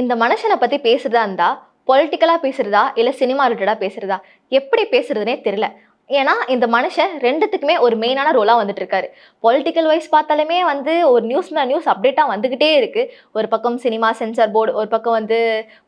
இந்த மனுஷனை பத்தி பேசுறதா இருந்தா பொலிட்டிக்கலா பேசுறதா இல்ல சினிமா ரிலேட்டடா பேசுறதா எப்படி பேசுறதுனே தெரியல. ஏன்னா இந்த மனுஷன் ரெண்டுத்துக்குமே ஒரு மெயினான ரோலா வந்துட்டு இருக்காரு. பொலிட்டிக்கல் வைஸ் பார்த்தாலுமே வந்து ஒரு நியூஸ் அப்டேட்டா வந்துகிட்டே இருக்கு. ஒரு பக்கம் சினிமா சென்சார் போர்டு, ஒரு பக்கம் வந்து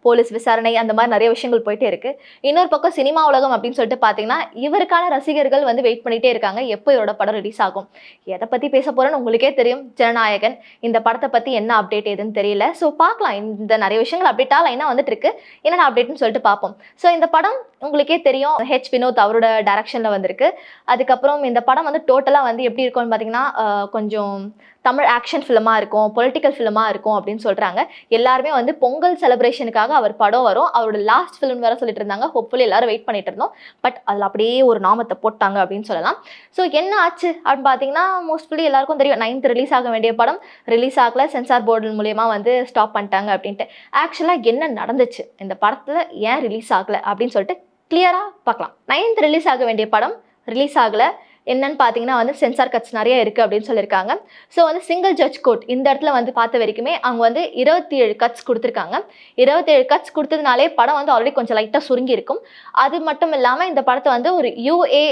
போலீஸ் விசாரணை, அந்த மாதிரி நிறைய விஷயங்கள் போயிட்டே இருக்கு. இன்னொரு பக்கம் சினிமா உலகம் அப்படின்னு சொல்லிட்டு பாத்தீங்கன்னா இவருக்கான ரசிகர்கள் வந்து வெயிட் பண்ணிட்டே இருக்காங்க, எப்போ இவரோட படம் ரிலீஸ் ஆகும். எதை பத்தி பேச போறேன்னு உங்களுக்கே தெரியும், ஜனநாயகன். இந்த படத்தை பத்தி என்ன அப்டேட் எதுன்னு தெரியல. ஸோ பார்க்கலாம், இந்த நிறைய விஷயங்கள் அப்டேட்டா லைனா வந்துட்டு இருக்கு. என்னென்ன அப்டேட்னு சொல்லிட்டு பார்ப்போம். ஸோ இந்த படம் உங்களுக்கே தெரியும், வினோத் அவரோட டைரக்ஷன்ல வந்திருக்கு. அதுக்கப்புறம் இந்த படம் வந்து டோட்டலா வந்து எப்படி இருக்கும்னு பாத்தீங்கன்னா கொஞ்சம் தமிழ் ஆக்ஷன் ஃபிலிமா இருக்கும், பொலிட்டிக்கல் ஃபிலிமா இருக்கும் அப்படின்னு சொல்றாங்க. எல்லாருமே வந்து பொங்கல் செலிப்ரேஷனுக்காக அவர் படம் வரும், அவரோட லாஸ்ட் ஃபிலிம் வேற சொல்லிட்டு இருந்தாங்க. ஹோப்ஃபுல்லி எல்லாரும் வெயிட் பண்ணிட்டு இருந்தோம். பட் அதில் அப்படியே ஒரு நாமத்தை போட்டாங்க அப்படின்னு சொல்லலாம். ஸோ என்ன ஆச்சு அப்படின்னு பார்த்தீங்கன்னா, மோஸ்ட்லி எல்லாருக்கும் தெரியும் 9th ரிலீஸ் ஆக வேண்டிய படம் ரிலீஸ் ஆகல, சென்சார் போர்டு மூலியமா வந்து ஸ்டாப் பண்ணிட்டாங்க அப்படின்ட்டு. ஆக்சுவலாக என்ன நடந்துச்சு, இந்த படத்தில் ஏன் ரிலீஸ் ஆகல அப்படின்னு சொல்லிட்டு கிளியரா பார்க்கலாம். 9th ரிலீஸ் ஆக வேண்டிய படம் ரிலீஸ் ஆகல. என்னன்னு பார்த்தீங்கன்னா வந்து சென்சார் கட்ஸ் நிறைய இருக்குது அப்படின்னு சொல்லியிருக்காங்க. ஸோ வந்து சிங்கிள் ஜட்ஜ் கோர்ட் இந்த இடத்துல வந்து பார்த்த வரைக்குமே அவங்க வந்து 27 கட்ஸ் கொடுத்துருக்காங்க. 27 கட்ஸ் கொடுத்ததுனாலே படம் வந்து ஆல்ரெடி கொஞ்சம் லைட்டாக சுருங்கி இருக்கும். அது மட்டும் இல்லாமல் இந்த படத்தை வந்து ஒரு UA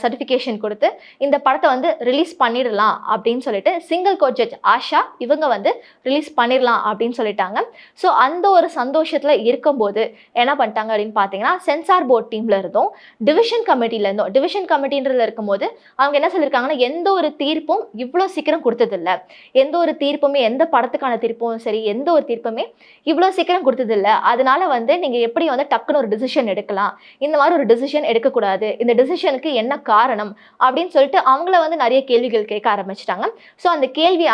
சர்டிஃபிகேஷன் கொடுத்து இந்த படத்தை வந்து ரிலீஸ் பண்ணிடலாம் அப்படின்னு சொல்லிட்டு சிங்கிள் கோர்ட் ஜட்ஜ் ஆஷா இவங்க வந்து ரிலீஸ் பண்ணிடலாம் அப்படின்னு சொல்லிட்டாங்க. ஸோ அந்த ஒரு சந்தோஷத்தில் இருக்கும்போது என்ன பண்ணிட்டாங்க அப்படின்னு பார்த்தீங்கன்னா, சென்சார் போர்ட் டீம்ல இருந்தும் டிவிஷன் கமிட்டின்றதுல இருக்கும்போது அவங்க என்ன சொல்லியிருக்காங்கன்னா, எந்த ஒரு தீர்ப்பும் இவ்வளோ சீக்கிரம் கொடுத்ததில்லை, எந்த ஒரு தீர்ப்புமே, எந்த படத்துக்கான தீர்ப்பும் சரி, எந்த ஒரு தீர்ப்புமே இவ்வளோ சீக்கிரம் கொடுத்ததில்லை. அதனால வந்து நீங்கள் எப்படி வந்து டக்குன்னு ஒரு டிசிஷன் எடுக்கலாம், இந்த மாதிரி ஒரு டிசிஷன் எடுக்கக்கூடாது, இந்த டிசிஷனுக்கு என்ன காரணம் அப்படின்னு சொல்லிட்டு அவங்கள வந்து நிறைய கேள்விகள் கேட்க ஆரம்பிச்சிட்டாங்க. ஸோ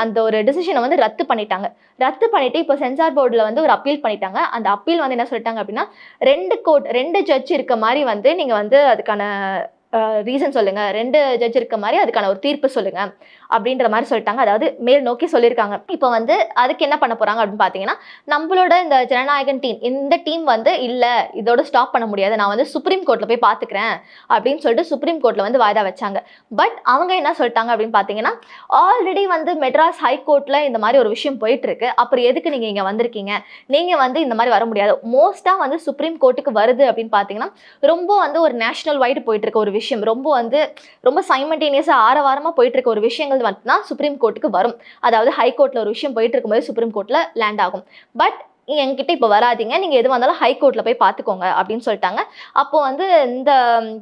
அந்த ஒரு டிசிஷனை வந்து ரத்து பண்ணிட்டு இப்போ சென்சார் போர்டில் வந்து ஒரு அப்பீல் பண்ணிட்டாங்க. அந்த அப்பீல் வந்து என்ன சொல்லிட்டாங்க அப்படின்னா, 2 ஜட்ஜ் இருக்க மாதிரி வந்து நீங்கள் வந்து அதுக்கான ரீசன் சொல்லுங்க, 2 ஜட்ஜ் இருக்க மாதிரி அதுக்கான ஒரு தீர்ப்பு சொல்லுங்க அப்படின்ற மாதிரி சொல்லிட்டாங்க. அதாவது மேல் நோக்கி சொல்லியிருக்காங்க. இப்போ வந்து அதுக்கு என்ன பண்ண போறாங்க அப்படின்னு பார்த்தீங்கன்னா, நம்மளோட இந்த ஜனநாயகன் டீம், இந்த டீம் வந்து இல்லை இதோட ஸ்டாப் பண்ண முடியாது, நான் வந்து சுப்ரீம் கோர்ட்டில் போய் பார்த்துக்கிறேன் அப்படின்னு சொல்லிட்டு சுப்ரீம் கோர்ட்டில் வந்து வாய்தா வச்சாங்க. பட் அவங்க என்ன சொல்லிட்டாங்க அப்படின்னு பார்த்தீங்கன்னா, ஆல்ரெடி வந்து மெட்ராஸ் ஹைகோர்ட்டில் இந்த மாதிரி ஒரு விஷயம் போயிட்டு இருக்கு, அப்புறம் எதுக்கு நீங்கள் இங்கே வந்திருக்கீங்க, நீங்கள் வந்து இந்த மாதிரி வர முடியாது. மோஸ்ட்டாக வந்து சுப்ரீம் கோர்ட்டுக்கு வருது அப்படின்னு பார்த்தீங்கன்னா ரொம்ப வந்து ஒரு நேஷனல் வைடு போயிட்டு இருக்க ஒரு விஷயம், ரொம்ப சைமல்டேனியஸா ஆரவாரமா போயிட்டு இருக்க ஒரு விஷயங்கள் வந்து சுப்ரீம் கோர்ட்டுக்கு வரும். அதாவது ஹைகோர்ட்ல ஒரு விஷயம் போயிட்டு இருக்கும்போது சுப்ரீம் கோர்ட்ல லேண்ட் ஆகும். பட் என்கிட்ட இப்போ வராதிங்க, நீங்கள் எது வந்தாலும் ஹைகோர்ட்டில் போய் பார்த்துக்கோங்க அப்படின்னு சொல்லிட்டாங்க. அப்போ வந்து இந்த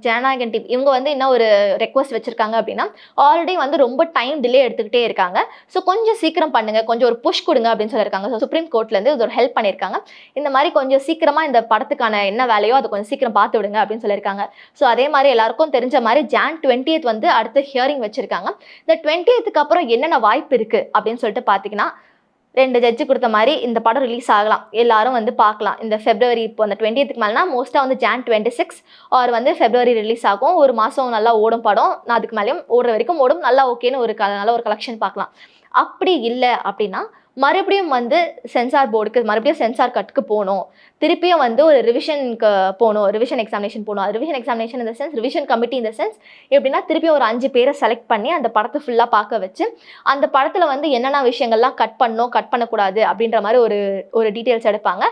ஜனநாயகன் டீம் இவங்க வந்து என்ன ஒரு ரெக்வஸ்ட் வச்சிருக்காங்க அப்படின்னா, ஆல்ரெடி வந்து ரொம்ப டைம் டிலே எடுத்துக்கிட்டே இருக்காங்க, ஸோ கொஞ்சம் சீக்கிரம் பண்ணுங்க, கொஞ்சம் ஒரு புஷ் கொடுங்க அப்படின்னு சொல்லியிருக்காங்க. ஸோ சுப்ரீம் கோர்ட்லேருந்து இது ஒரு ஹெல்ப் பண்ணியிருக்காங்க. இந்த மாதிரி கொஞ்சம் சீக்கிரமாக இந்த படத்துக்கான என்ன வேலையோ அதை கொஞ்சம் சீக்கிரம் பார்த்து விடுங்க அப்படின்னு சொல்லியிருக்காங்க. ஸோ அதே மாதிரி எல்லாருக்கும் தெரிஞ்ச மாதிரி Jan 20th வந்து அடுத்த ஹியரிங் வச்சிருக்காங்க. இந்த 20th அப்புறம் என்னென்ன வாய்ப்பு இருக்குது அப்படின்னு சொல்லிட்டு பார்த்தீங்கன்னா, 2 ஜட்ஜு கொடுத்த மாதிரி இந்த படம் ரிலீஸ் ஆகலாம், எல்லாரும் வந்து பார்க்கலாம். இந்த ஃபெப்ரவரி இப்போ அந்த 20th மேலேனா மோஸ்ட்டாக வந்து Jan 26 ஆர் வந்து ஃபெப்ரவரி ரிலீஸ் ஆகும். ஒரு மாதம் நல்லா ஓடும் படம், நான் அதுக்கு மேலேயும் ஓடுற வரைக்கும் ஓடும், நல்லா ஓகேன்னு நல்ல ஒரு கலெக்ஷன் பார்க்கலாம். அப்படி இல்லை அப்படின்னா மறுபடியும் வந்து சென்சார் போர்டுக்கு, மறுபடியும் சென்சார் கட்டுக்கு போகணும், திருப்பியும் வந்து ஒரு ரிவிஷனுக்கு போகணும், ரிவிஷன் எக்ஸாமினேஷன் போகணும். ரிவிஷன் எக்ஸாமினேஷன் இந்த சென்ஸ், ரிவிஷன் கமிட்டி இந்த சென்ஸ் எப்படின்னா, திருப்பியும் ஒரு 5 பேரை செலக்ட் பண்ணி அந்த படத்தை ஃபுல்லாக பார்க்க வச்சு அந்த படத்தில் வந்து என்னென்ன விஷயங்கள்லாம் கட் பண்ணணும், கட் பண்ணக்கூடாது அப்படின்ற மாதிரி ஒரு டீட்டெயில்ஸ் எடுப்பாங்க.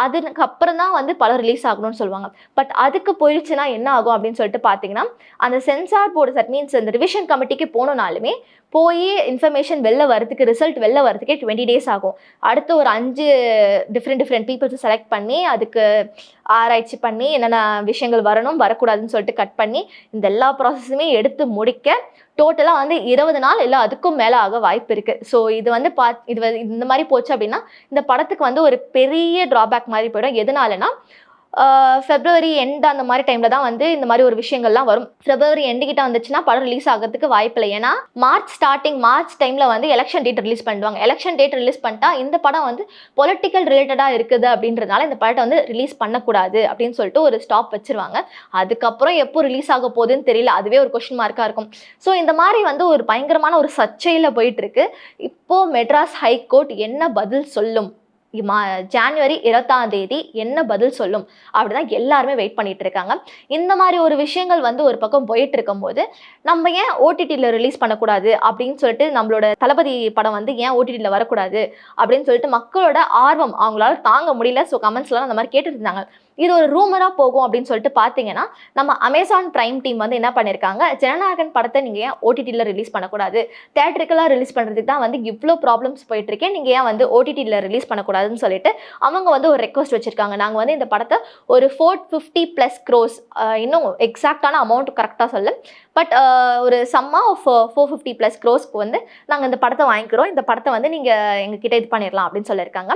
அதுக்கப்புறம் தான் வந்து படம் ரிலீஸ் ஆகணும்னு சொல்லுவாங்க. பட் அதுக்கு போயிடுச்சுன்னா என்ன ஆகும் அப்படின்னு சொல்லிட்டு பார்த்தீங்கன்னா, அந்த சென்சார் போர்டு தட் மீன்ஸ் இந்த ரிவிஷன் கமிட்டிக்கு போகணுன்னாலுமே போய் இன்ஃபர்மேஷன் வெளில வரதுக்கு, ரிசல்ட் வெளில வரதுக்கே 20 days ஆகும். அடுத்து ஒரு 5 டிஃப்ரெண்ட் பீப்புள்ஸை செலக்ட் பண்ணி அதுக்கு ஆராய்ச்சி பண்ணி என்னென்ன விஷயங்கள் வரணும் வரக்கூடாதுன்னு சொல்லிட்டு கட் பண்ணி இந்த எல்லா ப்ராசஸுமே எடுத்து முடிக்க டோட்டலாக வந்து 20 நாள் இல்லை அதுக்கும் மேலே ஆக வாய்ப்பு இருக்குது. ஸோ இது வந்து இந்த மாதிரி போச்சு அப்படின்னா இந்த படத்துக்கு வந்து ஒரு பெரிய ட்ராபேக் மாதிரி போயிடும். எதனாலனா ஃபெப்ரவரி எண்ட் அந்த மாதிரி டைமில் தான் வந்து இந்த மாதிரி ஒரு விஷயங்கள்லாம் வரும். ஃபெப்ரவரி எண்டு கிட்ட வந்துச்சுன்னா படம் ரிலீஸ் ஆகிறதுக்கு வாய்ப்பில்லை. ஏன்னா மார்ச் டைமில் வந்து எலெக்ஷன் டேட் ரிலீஸ் பண்ணுவாங்க. எலெக்ஷன் டேட் ரிலீஸ் பண்ணிட்டா இந்த படம் வந்து பொலிட்டிக்கல் ரிலேட்டடாக இருக்குது அப்படின்றதுனால இந்த படத்தை வந்து ரிலீஸ் பண்ணக்கூடாது அப்படின்னு சொல்லிட்டு ஒரு ஸ்டாப் வச்சிருவாங்க. அதுக்கப்புறம் எப்போ ரிலீஸ் ஆக போகுதுன்னு தெரியல, அதுவே ஒரு கொஸ்டின் மார்க்காக இருக்கும். ஸோ இந்த மாதிரி வந்து ஒரு பயங்கரமான ஒரு சர்ச்சையில் போயிட்டு இருக்கு. இப்போ மெட்ராஸ் ஹைகோர்ட் என்ன பதில் சொல்லும் ஜான்வரி 20 என்ன பதில் சொல்லும் அப்படிதான் எல்லாருமே வெயிட் பண்ணிட்டு இருக்காங்க. இந்த மாதிரி ஒரு விஷயங்கள் வந்து ஒரு பக்கம் போயிட்டு இருக்கும்போது நம்ம ஏன் ஓடிடியில் ரிலீஸ் பண்ணக்கூடாது அப்படின்னு சொல்லிட்டு, நம்மளோட தளபதி படம் வந்து ஏன் ஓடிடியில் வரக்கூடாது அப்படின்னு சொல்லிட்டு மக்களோட ஆர்வம் அவங்களால தாங்க முடியல. ஸோ கமெண்ட்ஸ்லாம் அந்த மாதிரி கேட்டுட்டு இருந்தாங்க. இது ஒரு ரூமரா போகும் அப்படின்னு சொல்லிட்டு பார்த்தீங்கன்னா, நம்ம அமேசான் பிரைம் டீம் வந்து என்ன பண்ணியிருக்காங்க, ஜனநாயகன் படத்தை நீங்க ஏன் ஓடிடியில் ரிலீஸ் பண்ணக்கூடாது, தியேட்டருக்கெல்லாம் ரிலீஸ் பண்ணுறதுக்கு தான் வந்து இவ்வளோ ப்ராப்ளம்ஸ் போயிட்டு இருக்கேன், நீங்க ஏன் வந்து ஓடிடியில் ரிலீஸ் பண்ணக்கூடாதுன்னு சொல்லிட்டு அவங்க வந்து ஒரு ரெக்வஸ்ட் வச்சிருக்காங்க. நாங்கள் வந்து இந்த படத்தை ஒரு 450+ crores, இன்னும் எக்ஸாக்டான அமௌண்ட் கரெக்டாக சொல்ல, பட் ஒரு சம்மா ஆஃப் 450+ crores வந்து நாங்கள் இந்த படத்தை வாங்கிக்கிறோம், இந்த படத்தை வந்து நீங்கள் எங்ககிட்ட இது பண்ணிடலாம் அப்படின்னு சொல்லியிருக்காங்க.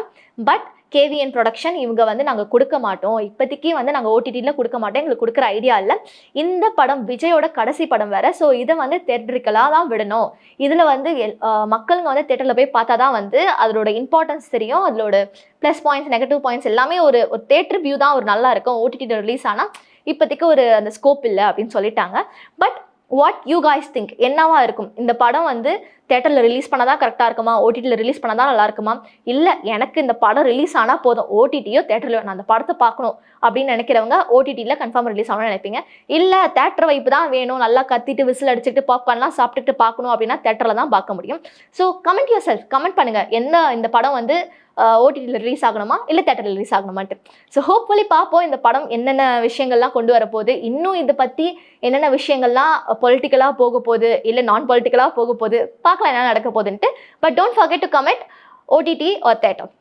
பட் கேவிஎன் ப்ரொடக்ஷன் இவங்க வந்து நாங்கள் கொடுக்க மாட்டோம், இப்போதைக்கு வந்து நாங்கள் ஓடிடியில் கொடுக்க மாட்டோம், எங்களுக்கு கொடுக்குற ஐடியா இல்லை. இந்த படம் விஜயோட கடைசி படம் வேறு, ஸோ இதை வந்து தேட்டருக்கெல்லாம் தான் விடணும். இதில் வந்து மக்களுங்க வந்து தேட்டரில் போய் பார்த்தா தான் வந்து அதோட இம்பார்ட்டன்ஸ் தெரியும், அதோட ப்ளஸ் பாயிண்ட்ஸ் நெகட்டிவ் பாயிண்ட்ஸ் எல்லாமே ஒரு தேட்டர் வியூ தான் ஒரு நல்லா இருக்கும். ஓடிடியில் ரிலீஸ் ஆனால் இப்போதைக்கு ஒரு அந்த ஸ்கோப் இல்லை அப்படின்னு சொல்லிட்டாங்க. But what you guys think, என்னவா இருக்கும் இந்த படம் வந்து தேட்டரில் ரிலீஸ் பண்ணாதான் கரெக்டாக இருக்குமா, ஓடிடியில் ரிலீஸ் பண்ணாதான் நல்லா இருக்குமா, இல்லை எனக்கு இந்த படம் ரிலீஸ் ஆனால் போதும், ஓடிடியோ தேட்டரில் நான் அந்த படத்தை பார்க்கணும் அப்படின்னு நினைக்கிறவங்க ஓடிடியில் கன்ஃபார்ம் ரிலீஸ் ஆகணும்னு நினைப்பீங்க. இல்லை தேட்டர் வைப்பு தான் வேணும், நல்லா கத்திட்டு விசில் அடிச்சுட்டு பாப்கார்ன்லாம் சாப்பிட்டுட்டு பார்க்கணும் அப்படின்னா தேட்டரில் தான் பார்க்க முடியும். So comment your self, comment பண்ணுங்கள் என்ன இந்த படம் வந்து ஓடிடியில் ரிலீஸ் ஆகணுமா இல்லை தேட்டரில் ரிலீஸ் ஆகணுமான்ட்டு. ஸோ ஹோப்ஃபுல்லி பார்ப்போம் இந்த படம் என்னென்ன விஷயங்கள்லாம் கொண்டு வரப்போகுது, இன்னும் இதை பற்றி என்னென்ன விஷயங்கள்லாம் பொலிட்டிக்கலாக போக போகுது இல்லை நான் பொலிட்டிக்கலாக போக போகுது, பார்க்கலாம் என்ன நடக்க போகுதுன்ட்டு. But don't forget to comment OTT or theatre.